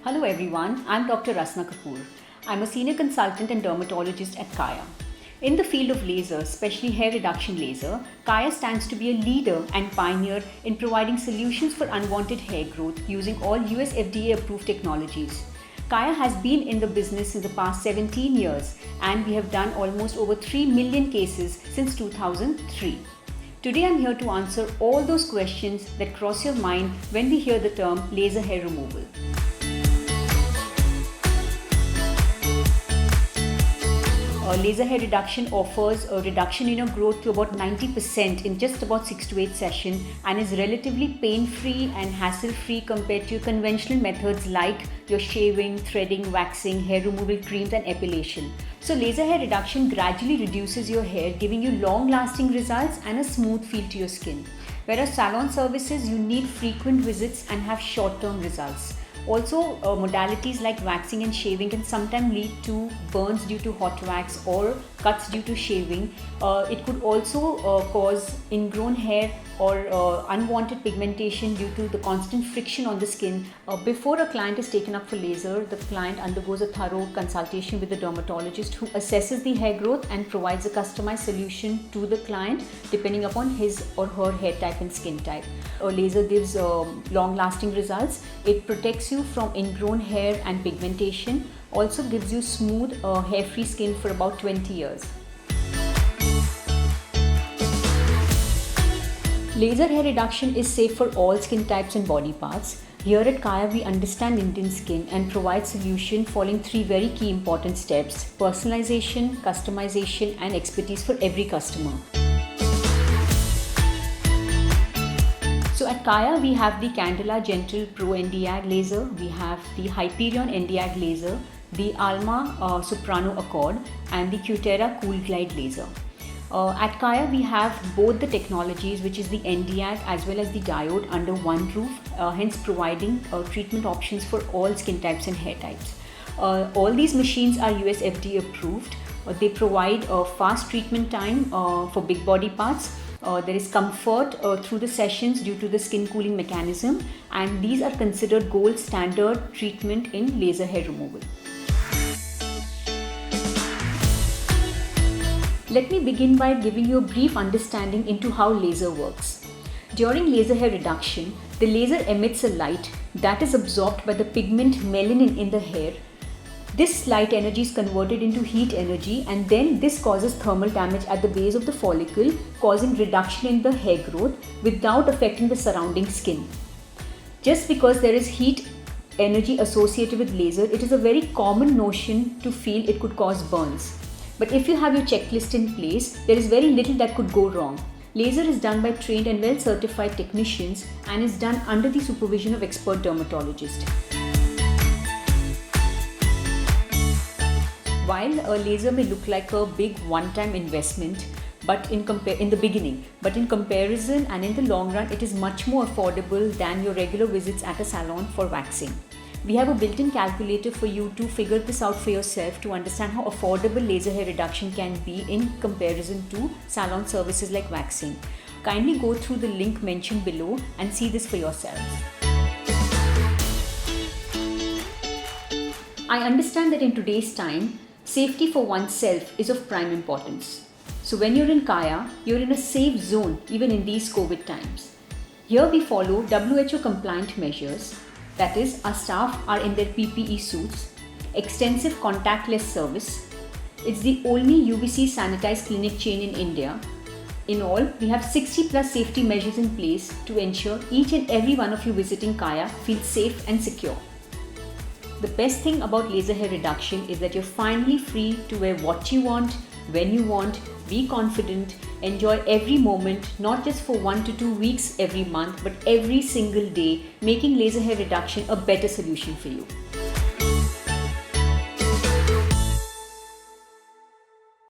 Hello everyone, I'm Dr. Rasna Kapoor. I'm a senior consultant and dermatologist at Kaya. In the field of laser, especially hair reduction laser, Kaya stands to be a leader and pioneer in providing solutions for unwanted hair growth using all US FDA approved technologies. Kaya has been in the business in the past 17 years and we have done almost over 3 million cases since 2003. Today I'm here to answer all those questions that cross your mind when we hear the term laser hair removal. Laser hair reduction offers a reduction in your growth to about 90% in just about 6 to 8 sessions and is relatively pain-free and hassle-free compared to conventional methods like your shaving, threading, waxing, hair removal creams and epilation. So laser hair reduction gradually reduces your hair, giving you long-lasting results and a smooth feel to your skin. Whereas salon services, you need frequent visits and have short-term results. Also, modalities like waxing and shaving can sometimes lead to burns due to hot wax or cuts due to shaving. It could also cause ingrown hair or unwanted pigmentation due to the constant friction on the skin. Before a client is taken up for laser, the client undergoes a thorough consultation with the dermatologist who assesses the hair growth and provides a customized solution to the client depending upon his or her hair type and skin type. A laser gives long-lasting results. It protects you from ingrown hair and pigmentation, also gives you smooth hair-free skin for about 20 years. Laser hair reduction is safe for all skin types and body parts. Here at Kaya, we understand Indian skin and provide solution following 3 very key important steps: personalization, customization and expertise for every customer. So at Kaya, we have the Candela Gentle Pro Nd:YAG laser, we have the Hyperion Nd:YAG laser, the Alma Soprano Accord and the Cutera Cool Glide laser. At Kaya, we have both the technologies, which is the Nd:YAG as well as the diode under one roof, hence providing treatment options for all skin types and hair types. All these machines are US FDA approved. They provide a fast treatment time for big body parts. There is comfort through the sessions due to the skin cooling mechanism, and these are considered gold standard treatment in laser hair removal. Let me begin by giving you a brief understanding into how laser works. During laser hair reduction, the laser emits a light that is absorbed by the pigment melanin in the hair. This light energy is converted into heat energy, and then this causes thermal damage at the base of the follicle, causing reduction in the hair growth without affecting the surrounding skin. Just because there is heat energy associated with laser, it is a very common notion to feel it could cause burns. But if you have your checklist in place, there is very little that could go wrong. Laser is done by trained and well-certified technicians and is done under the supervision of expert dermatologists. While a laser may look like a big one-time investment in the beginning, but in comparison and in the long run, it is much more affordable than your regular visits at a salon for waxing. We have a built-in calculator for you to figure this out for yourself to understand how affordable laser hair reduction can be in comparison to salon services like waxing. Kindly go through the link mentioned below and see this for yourselves. I understand that in today's time, safety for oneself is of prime importance. So when you're in Kaya, you're in a safe zone even in these COVID times. Here we follow WHO compliant measures. That is, our staff are in their PPE suits, extensive contactless service. It's the only UVC sanitized clinic chain in India. In all, we have 60 plus safety measures in place to ensure each and every one of you visiting Kaya feels safe and secure. The best thing about laser hair reduction is that you're finally free to wear what you want, when you want, be confident, enjoy every moment, not just for 1 to 2 weeks every month, but every single day, making laser hair reduction a better solution for you.